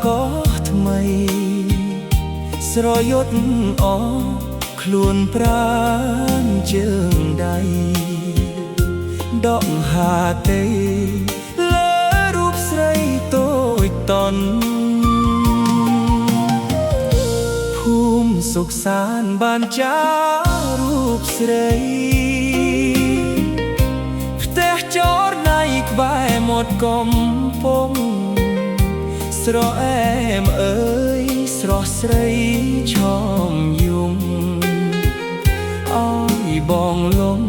ក៏ថ្មីស្រយុតអខ្លួនប្រានជើងដៃដកហាទេលើរូបស្រីតូចតន់ភូមិសុខសាន្តបានចារូបស្រីផ្ទះចរណៃក្បែរមាត់កំពង់ស្រអែមអើយស្រស់ស្រីឆោមយំអើយបងលំ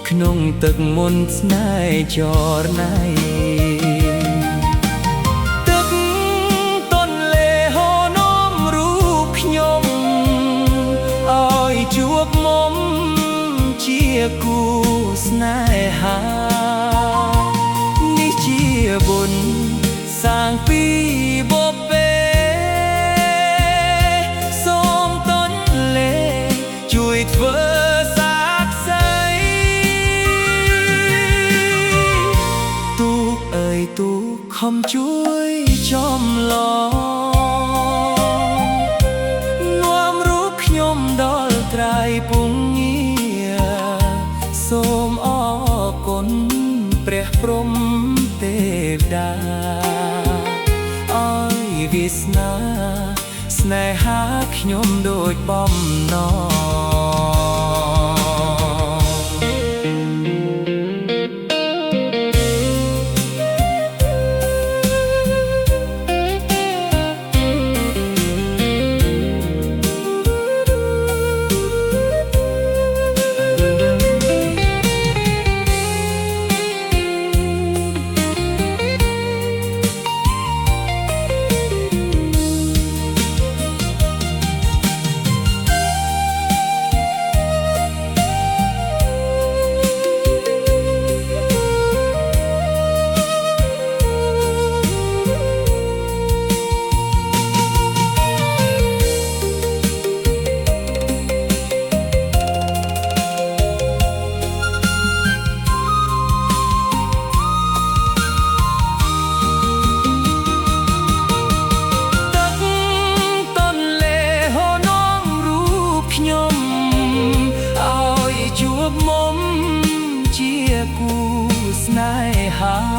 ក្នុងទឹកមន្តស្នេហ៍ចរណៃទឹកទន្លេហូរនាំរូបខ្ញុំអើយជួបមុំជាគូស្នេហានេះជាបុណ្យសាងពីបពេសូមទន្លេជួយធ្វើសាក្សីទូកអើយទូកខំជួយចំឡងនាំរូបខ្ញុំដល់ត្រៃពងាសូមអរគុណព្រះព្រហ្មទេវតាវាសនាស្នេហាខ្ញុំដូចបំណមុំជាគូស្នេហា